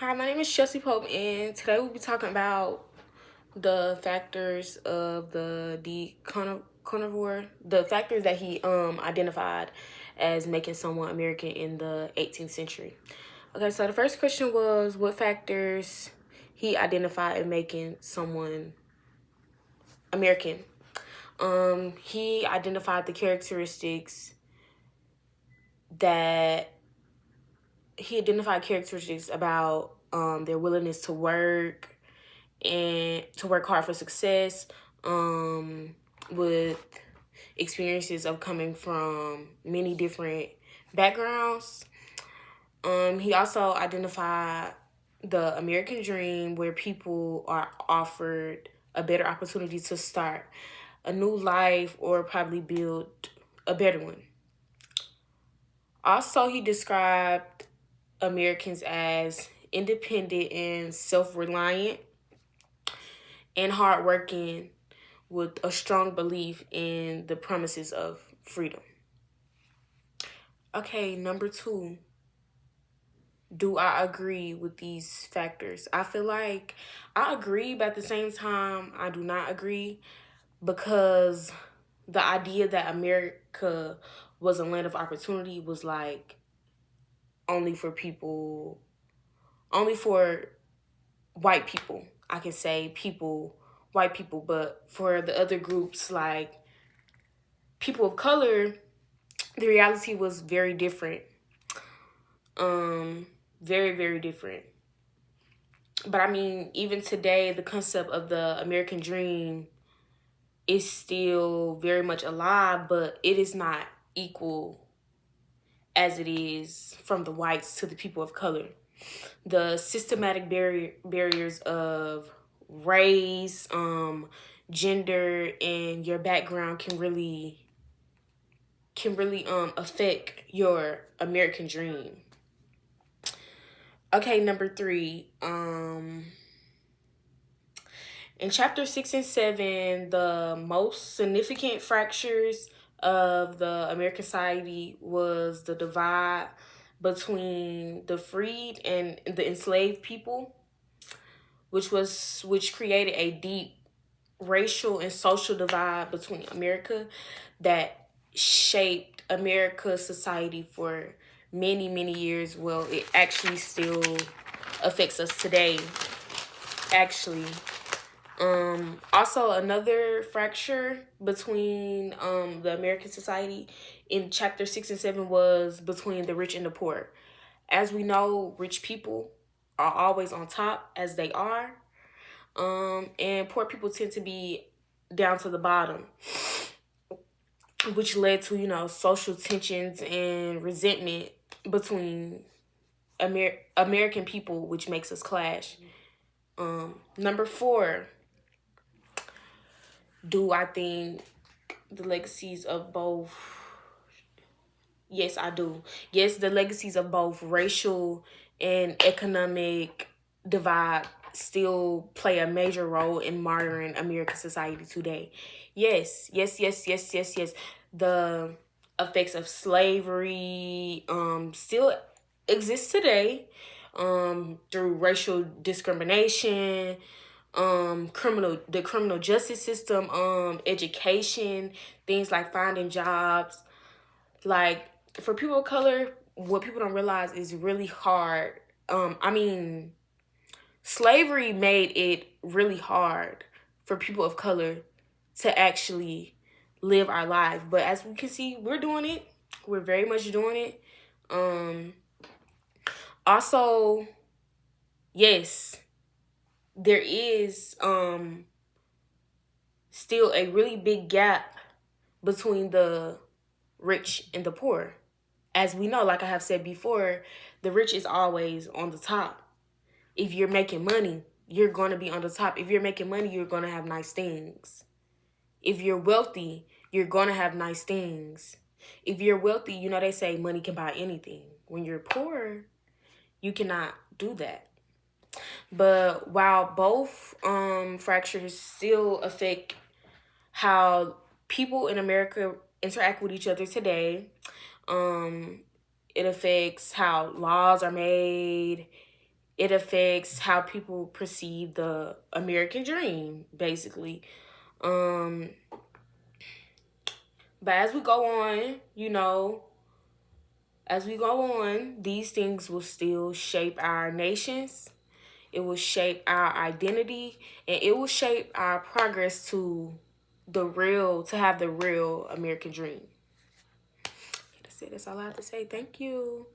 Hi, my name is Chelsea Pope, and today we'll be talking about the factors of the carnivore, the factors that he identified as making someone American in the 18th century. Okay, so the first question was what factors he identified in making someone American. He identified the characteristics that he identified characteristics about their willingness to work and to work hard for success, with experiences of coming from many different backgrounds. He also identified the American dream, where people are offered a better opportunity to start a new life or probably build a better one. Also, he described Americans as independent and self-reliant and hardworking, with a strong belief in the promises of freedom. Okay, number two, do I agree with these factors? I feel like I agree, but at the same time, I do not agree, because the idea that America was a land of opportunity was like only for people, only for white people. I can say people, white people, but for the other groups like people of color, the reality was very different. Very, very different. But I mean, even today, the concept of the American dream is still very much alive, but it is not equal as it is from the whites to the people of color. The systematic barriers of race, gender, and your background can really affect your American dream. Okay, number three. In chapter 6 and 7, the most significant fractures of the American society was the divide between the freed and the enslaved people, which created a deep racial and social divide between America that shaped America's society for many, many years. Well, it actually still affects us today, actually. Also, another fracture between the American society in chapter 6 and 7 was between the rich and the poor. As we know, rich people are always on top, as they are, and poor people tend to be down to the bottom, which led to social tensions and resentment between American people, which makes us clash. Number four, do I think the legacies of both? Yes, I do. Yes, the legacies of both racial and economic divide still play a major role in modern American society today. Yes, yes, yes, yes, yes, yes. The effects of slavery still exist today, through racial discrimination, the criminal justice system, education, things like finding jobs. Like, for people of color, what people don't realize is really hard. I mean, slavery made it really hard for people of color to actually live our life. But as we can see, we're doing it. We're very much doing it. Um, Also, yes, there is still a really big gap between the rich and the poor. As we know, like I have said before, the rich is always on the top. If you're making money, you're going to be on the top. If you're making money, you're going to have nice things. If you're wealthy, you're going to have nice things. If you're wealthy, they say money can buy anything. When you're poor, you cannot do that. But while both fractures still affect how people in America interact with each other today, um, it affects how laws are made. it affects how people perceive the American dream, basically. But as we go on, these things will still shape our nations. It will shape our identity, and it will shape our progress to have the real American dream. That's it. That's all I have to say. Thank you.